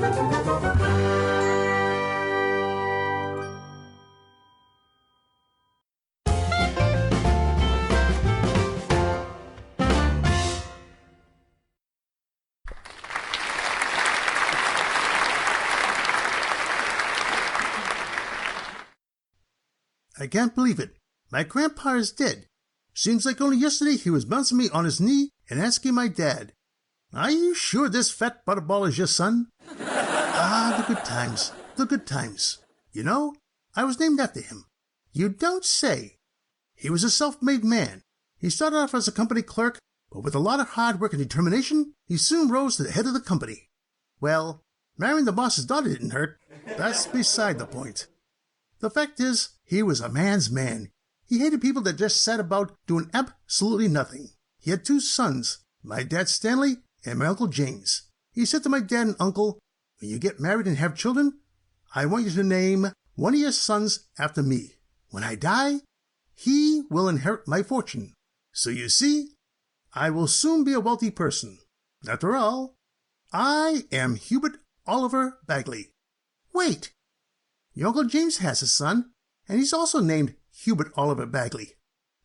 I can't believe it. My grandpa is dead. Seems like only yesterday he was bouncing me on his knee and asking my dad, "Are you sure this fat butterball is your son?" Ah, the good times, the good times. You know, I was named after him. You don't say. He was a self-made man. He started off as a company clerk, but with a lot of hard work and determination, he soon rose to the head of the company. Well, marrying the boss's daughter didn't hurt. That's beside the point. The fact is, he was a man's man. He hated people that just sat about doing absolutely nothing. He had 2 sons, my dad Stanley and my uncle James. He said to my dad and uncle, "When you get married and have children, I want you to name one of your sons after me. When I die, he will inherit my fortune. So you see, I will soon be a wealthy person. After all, I am Hubert Oliver Bagley." Wait! Your Uncle James has a son, and he's also named Hubert Oliver Bagley.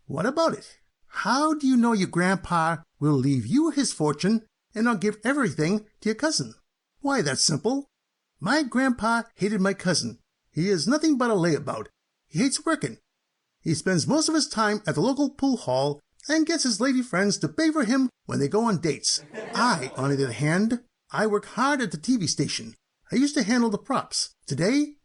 What about it? How do you know your grandpa will leave you his fortune and not give everything to your cousin? Why, that's simple. My grandpa hated my cousin. He is nothing but a layabout. He hates working. He spends most of his time at the local pool hall and gets his lady friends to pay for him when they go on dates. I, on the other hand, I work hard at the TV station. I used to handle the props. Today,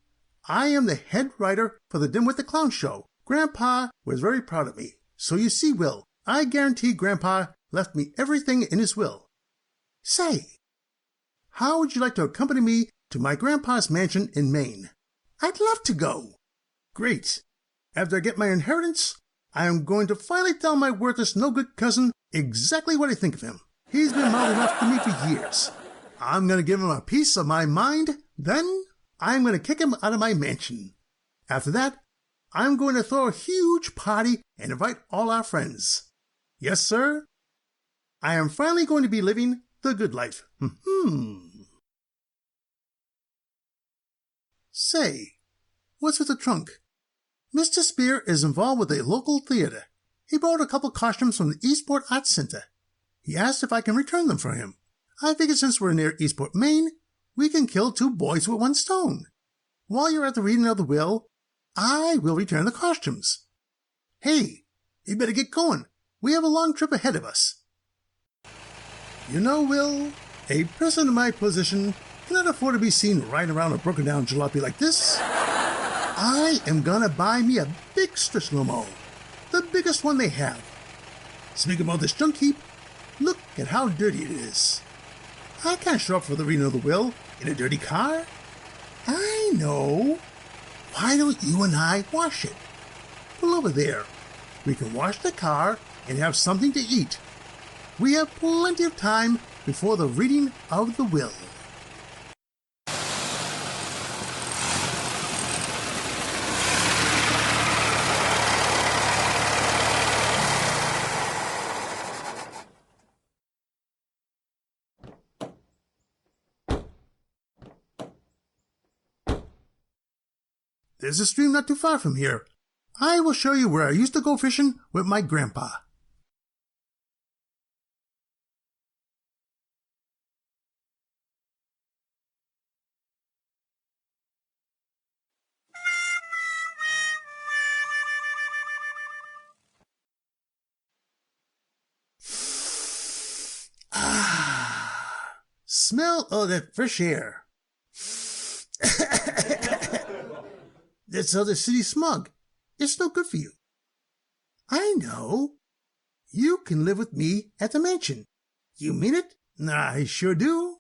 I am the head writer for the Dimwit the Clown show. Grandpa was very proud of me. So you see, Will, I guarantee Grandpa left me everything in his will. Say, how would you like to accompany me to my grandpa's mansion in Maine? I'd love to go. Great. After I get my inheritance, I am going to finally tell my worthless no-good cousin exactly what I think of him. He's been mouthing off to me for years. I'm going to give him a piece of my mind, then I'm going to kick him out of my mansion. After that, I'm going to throw a huge party and invite all our friends. Yes, sir. I am finally going to be living the good life. Say, what's with the trunk? Mr. Spear is involved with a local theater. He borrowed a couple costumes from the Eastport Arts Center. He asked if I can return them for him. I figured since we're near Eastport, Maine, we can kill 2 boys with 1 stone. While you're at the reading of the will, I will return the costumes. Hey, you better get going. We have a long trip ahead of us. You know, Will, a person in my position cannot afford to be seen riding around a broken-down jalopy like this. I am gonna buy me a big stretch limo, the biggest one they have. Speaking about this junk heap, look at how dirty it is. I can't show up for the reading of the will in a dirty car. I know. Why don't you and I wash it? Pull over there. We can wash the car and have something to eat. We have plenty of time before the reading of the will. There's a stream not too far from here. I will show you where I used to go fishing with my grandpa. Ah, smell of that fresh air. That's other city smog. It's no good for you. I know. You can live with me at the mansion. You mean it? I sure do.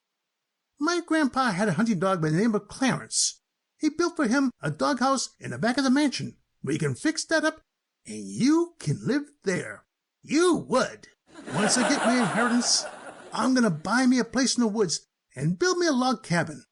My grandpa had a hunting dog by the name of Clarence. He built for him a doghouse in the back of the mansion. We can fix that up, and you can live there. You would. Once I get my inheritance, I'm going to buy me a place in the woods and build me a log cabin.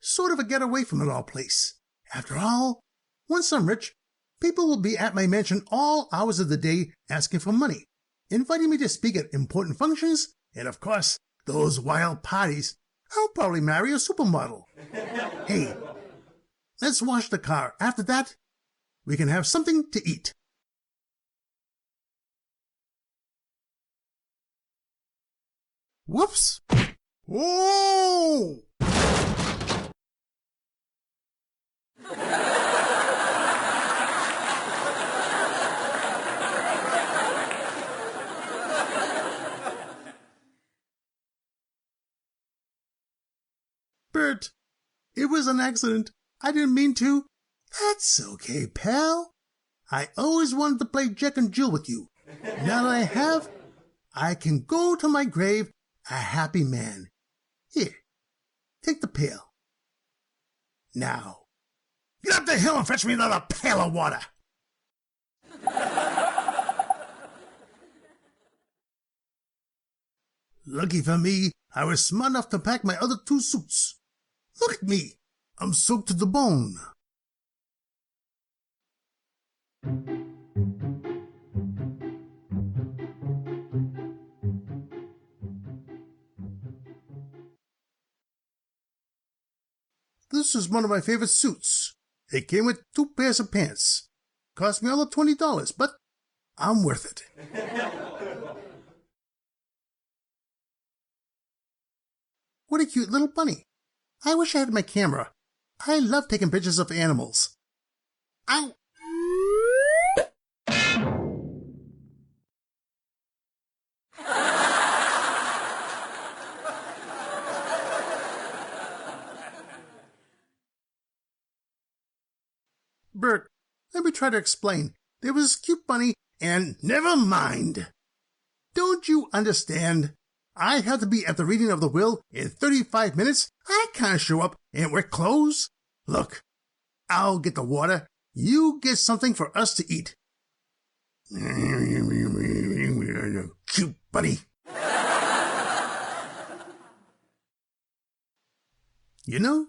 Sort of a getaway from it all place. After all, once I'm rich, people will be at my mansion all hours of the day asking for money, inviting me to speak at important functions, and of course, those wild parties. I'll probably marry a supermodel. Hey, let's wash the car. After that, we can have something to eat. Whoops! Whoa! Bert, it was an accident. I didn't mean to. That's okay, pal. I always wanted to play Jack and Jill with you. Now that I have, I can go to my grave a happy man. Here, take the pail. Now, get up the hill and fetch me another pail of water. Lucky for me, I was smart enough to pack my other 2 suits. Look at me. I'm soaked to the bone. This is one of my favorite suits. It came with 2 pairs of pants. Cost me all of $20, but I'm worth it. What a cute little bunny. I wish I had my camera. I love taking pictures of animals. Ow! Bert, let me try to explain. There was this cute bunny and never mind. Don't you understand? I have to be at the reading of the will in 35 minutes. I can't show up and wear clothes. Look, I'll get the water. You get something for us to eat. Cute bunny. You know,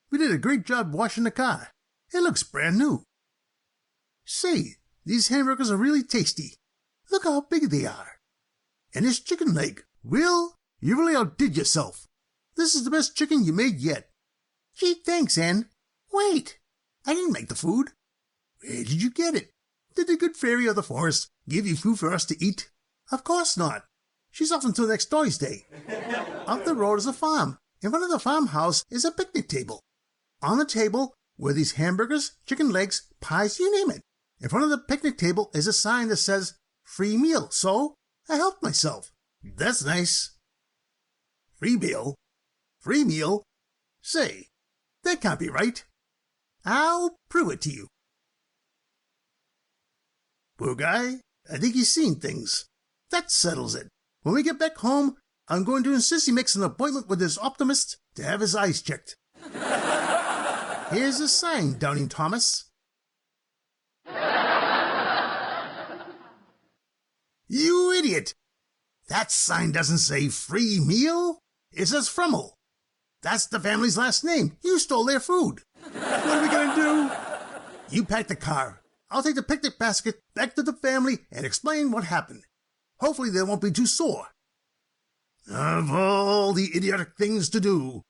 we did a great job washing the car. It looks brand new. Say, these hamburgers are really tasty. Look how big they are. And this chicken leg. Will, you really outdid yourself. This is the best chicken you made yet. Gee, thanks, Ann. Wait, I didn't make the food. Where did you get it? Did the good fairy of the forest give you food for us to eat? Of course not. She's off until next Thursday. Up the road is a farm. In front of the farmhouse is a picnic table. On the table were these hamburgers, chicken legs, pies, you name it. In front of the picnic table is a sign that says, free meal, so I helped myself. That's nice. Free meal? Free meal? Say, that can't be right. I'll prove it to you. Poor guy, I think he's seen things. That settles it. When we get back home, I'm going to insist he makes an appointment with his optimist to have his eyes checked. Here's a sign, Doubting Thomas. You idiot! That sign doesn't say free meal. It says Fremmel. That's the family's last name. You stole their food. What are we going to do? You pack the car. I'll take the picnic basket back to the family and explain what happened. Hopefully they won't be too sore. Of all the idiotic things to do,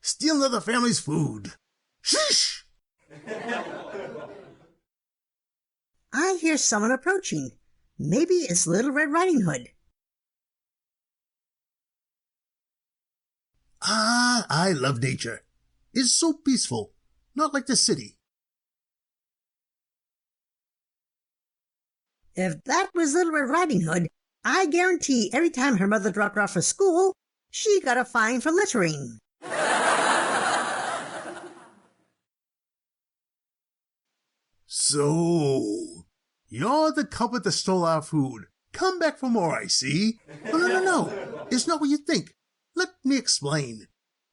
steal another family's food. Sheesh! I hear someone approaching. Maybe it's Little Red Riding Hood. Ah, I love nature. It's so peaceful, not like the city. If that was Little Red Riding Hood, I guarantee every time her mother dropped her off for school, she got a fine for littering. So, you're the culprit that stole our food. Come back for more, I see. No. It's not what you think. Let me explain.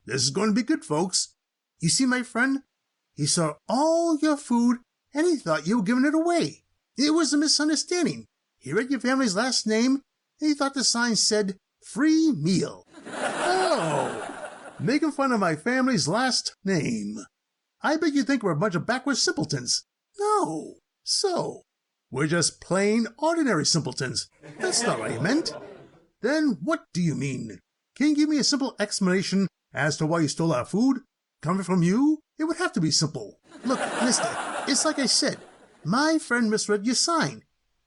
This is going to be good, folks. You see my friend? He saw all your food and he thought you were giving it away. It was a misunderstanding. He read your family's last name and he thought the sign said free meal. Oh, making fun of my family's last name. I bet you think we're a bunch of backward simpletons. No. So, we're just plain ordinary simpletons. That's not what I meant. Then what do you mean? Can you give me a simple explanation As to why you stole our food, coming from you, it would have to be simple. Look, mister, it's like I said. My friend misread your sign.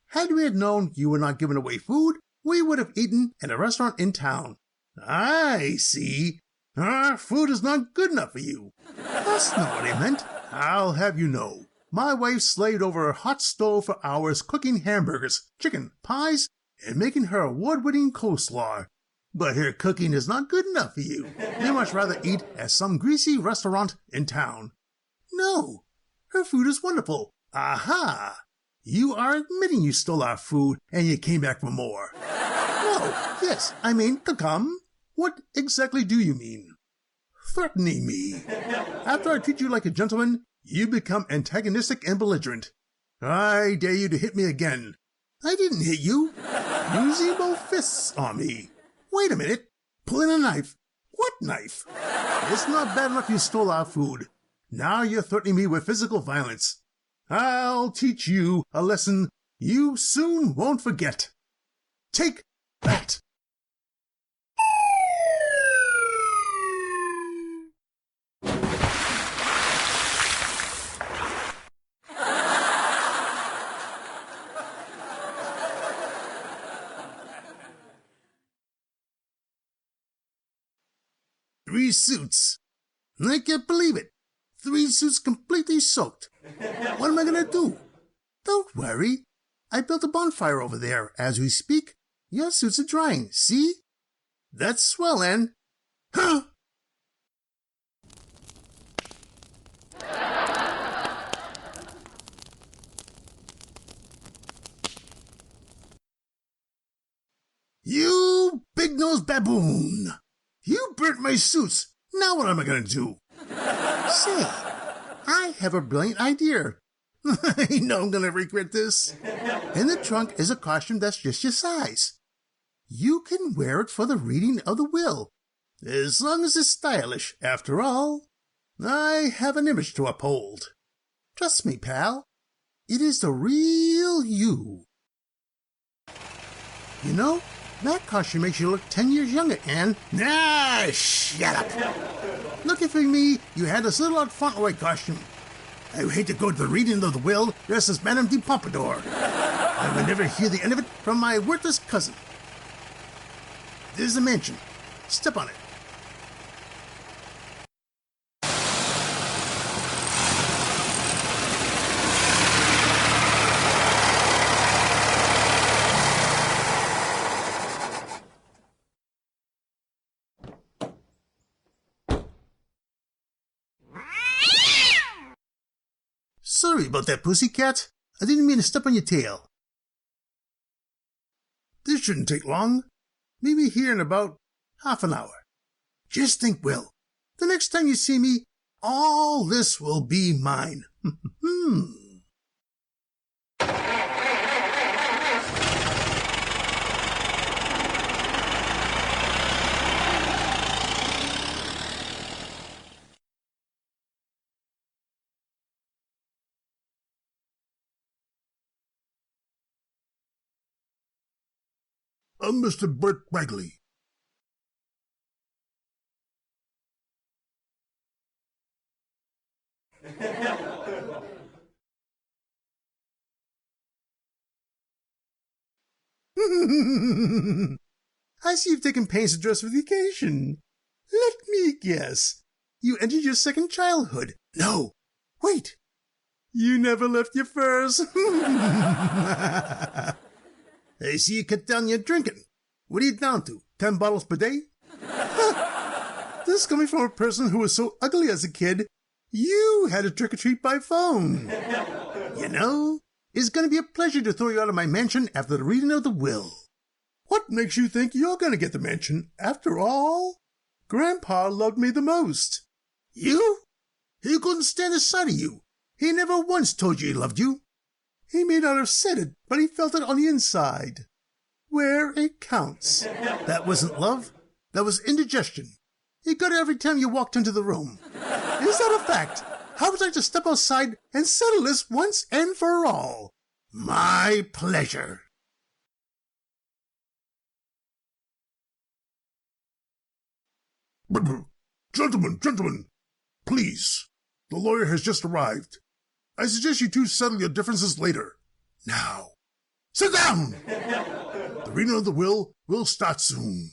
Had we known you were not giving away food, we would have eaten at a restaurant in town. I see. Our food is not good enough for you. That's not what I meant. I'll have you know. My wife slaved over a hot stove for hours cooking hamburgers, chicken, pies, and making her award-winning coleslaw. But her cooking is not good enough for you. You much rather eat at some greasy restaurant in town. No, her food is wonderful. Aha! You are admitting you stole our food and you came back for more. No, yes, I mean, come. What exactly do you mean? Threatening me. After I treat you like a gentleman, you become antagonistic and belligerent. I dare you to hit me again. I didn't hit you. Using both fists on me. Wait a minute. Pulling a knife. What knife? It's not bad enough you stole our food. Now you're threatening me with physical violence. I'll teach you a lesson you soon won't forget. Take that. Three suits. I can't believe it. 3 suits completely soaked. What am I going to do? Don't worry. I built a bonfire over there as we speak. Your suits are drying, see? That's swell, Ann. Huh? You big-nosed baboon! You burnt my suits. Now what am I going to do? Say, I have a brilliant idea. I know I'm going to regret this. In the trunk is a costume that's just your size. You can wear it for the reading of the will, as long as it's stylish. After all, I have an image to uphold. Trust me, pal. It is the real you. You know, that costume makes you look 10 years younger, Anne. Ah, shut up. Looking for me, you had this little odd Fauntleroy costume. I would hate to go to the reading of the will dressed as Madame de Pompadour. I would never hear the end of it from my worthless cousin. There's the mansion. Step on it. Sorry about that, pussycat. I didn't mean to step on your tail. This shouldn't take long. Maybe here in about half an hour. Just think, Will. The next time you see me, all this will be mine. Mr. Bert Bagley. I see you've taken pains to dress for the occasion. Let me guess. You entered your second childhood. No, wait. You never left your furs. I see you cut down your drinking. What are you down to? 10 bottles per day? This is coming from a person who was so ugly as a kid, you had to trick-or-treat by phone. You know, it's going to be a pleasure to throw you out of my mansion after the reading of the will. What makes you think you're going to get the mansion? After all, Grandpa loved me the most. You? He couldn't stand the sight of you. He never once told you he loved you. He may not have said it, but he felt it on the inside. Where it counts. That wasn't love. That was indigestion. He got it every time you walked into the room. Is that a fact? How would I like to step outside and settle this once and for all? My pleasure. Gentlemen, please. The lawyer has just arrived. I suggest you two settle your differences later. Now, sit down! The reading of the will start soon.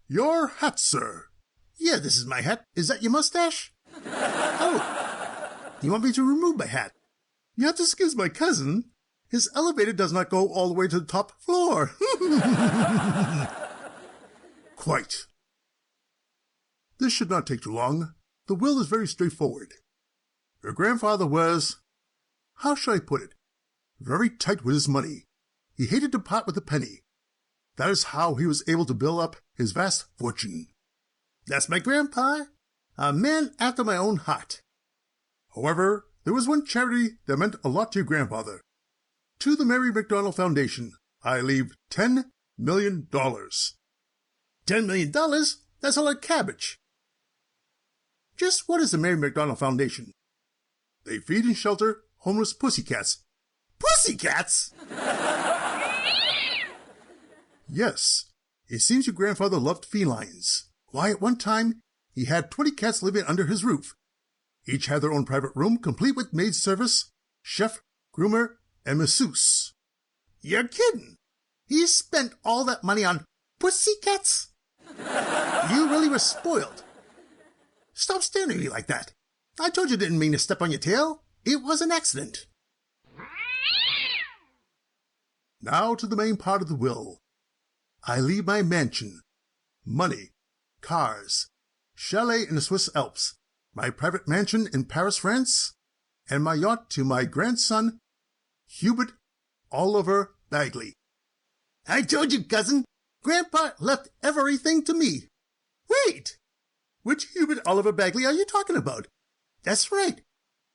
Your hat, sir. Yeah, this is my hat. Is that your mustache? Oh, you want me to remove my hat? You have to excuse my cousin. His elevator does not go all the way to the top floor. Quite. This should not take too long. The will is very straightforward. Your grandfather was, how should I put it, very tight with his money. He hated to part with a penny. That is how he was able to build up his vast fortune. That's my grandpa, a man after my own heart. However, there was one charity that meant a lot to your grandfather. To the Mary McDonald Foundation, I leave $10 million. $10 million? That's a lot of cabbage. Just what is the Mary McDonald Foundation? They feed and shelter homeless pussycats. Pussycats? Yes, it seems your grandfather loved felines. Why, at one time, he had 20 cats living under his roof. Each had their own private room, complete with maid service, chef, groomer, and masseuse. You're kidding! He spent all that money on pussycats? You really were spoiled. Stop staring at me like that. I told you I didn't mean to step on your tail. It was an accident. Now to the main part of the will. I leave my mansion, money, cars, chalet in the Swiss Alps, my private mansion in Paris, France, and my yacht to my grandson, Hubert Oliver Bagley. I told you, cousin. Grandpa left everything to me. Wait! Which Hubert Oliver Bagley are you talking about? That's right.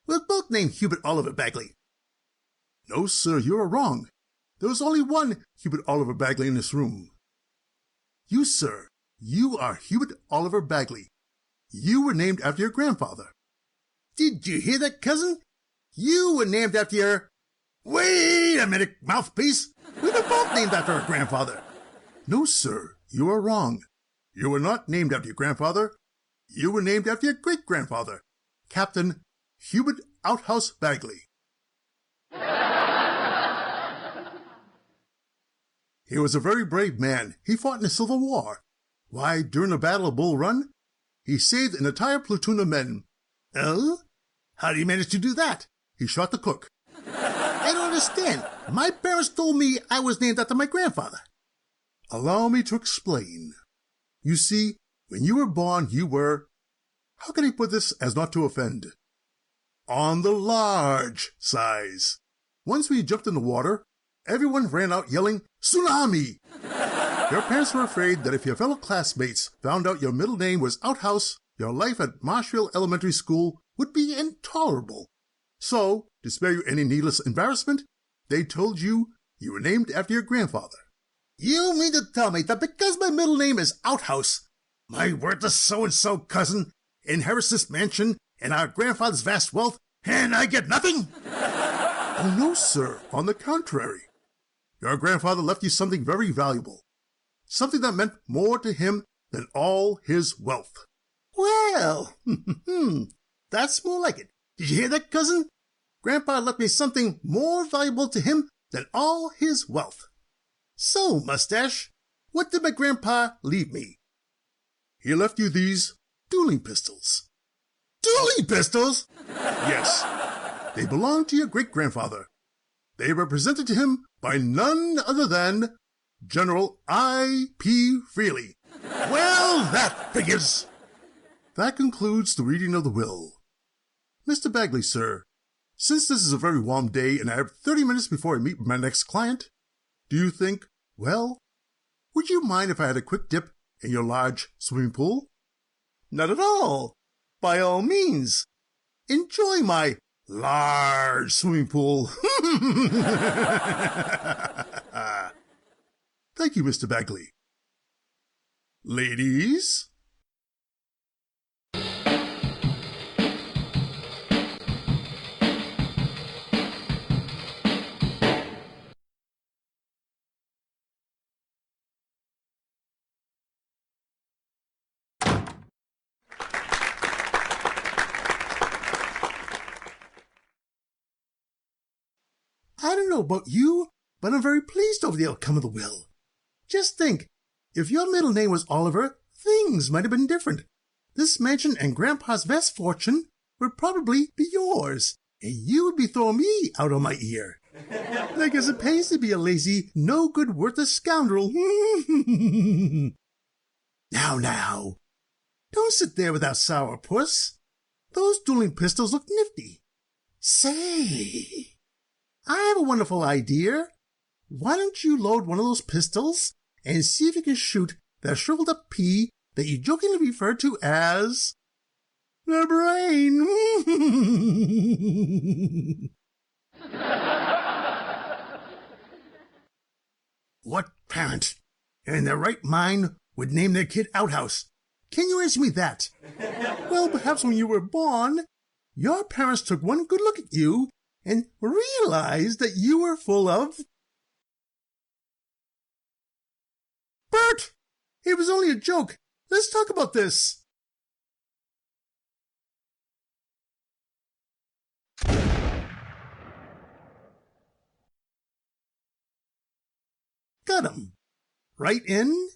We're both named Hubert Oliver Bagley. No, sir, you are wrong. There was only one Hubert Oliver Bagley in this room. You, sir, you are Hubert Oliver Bagley. You were named after your grandfather. Did you hear that, cousin? You were named after your... Wait a minute, mouthpiece. We were both named after our grandfather. No, sir, you are wrong. You were not named after your grandfather. You were named after your great-grandfather, Captain Hubert Outhouse Bagley. He was a very brave man. He fought in the Civil War. Why, during the Battle of Bull Run, he saved an entire platoon of men. Oh? How did he manage to do that? He shot the cook. I don't understand. My parents told me I was named after my grandfather. Allow me to explain. You see, when you were born, you were, how can I put this as not to offend? On the large size. Once we jumped in the water, everyone ran out yelling, "Tsunami!" Your parents were afraid that if your fellow classmates found out your middle name was Outhouse, your life at Marshfield Elementary School would be intolerable. So, to spare you any needless embarrassment, they told you you were named after your grandfather. You mean to tell me that because my middle name is Outhouse, my worthless so-and-so cousin inherits this mansion and our grandfather's vast wealth, and I get nothing? Oh, no, sir. On the contrary. Your grandfather left you something very valuable. Something that meant more to him than all his wealth. Well, that's more like it. Did you hear that, cousin? Grandpa left me something more valuable to him than all his wealth. So, Mustache, what did my grandpa leave me? He left you these dueling pistols. Dueling pistols? Yes. They belong to your great-grandfather. They were presented to him by none other than General I.P. Freely. Well, that figures. That concludes the reading of the will. Mr. Bagley, sir, since this is a very warm day and I have 30 minutes before I meet my next client, do you think, well, would you mind if I had a quick dip in your large swimming pool? Not at all. by all means, enjoy my large swimming pool. Thank you, Mr. Bagley. Ladies? I don't know about you, but I'm very pleased over the outcome of the will. Just think, if your middle name was Oliver, things might have been different. This mansion and Grandpa's vast fortune would probably be yours, and you would be throwing me out on my ear. I guess it pays to be a lazy, no-good, worthless scoundrel. Now, don't sit there without sourpuss. Those dueling pistols look nifty. Say, I have a wonderful idea. Why don't you load one of those pistols and see if you can shoot that shriveled up pea that you jokingly referred to as the brain? What parent in their right mind would name their kid Outhouse? Can you answer me that? Well, perhaps when you were born, your parents took one good look at you and realized that you were full of... Bert! It was only a joke. Let's talk about this. Got him. Right in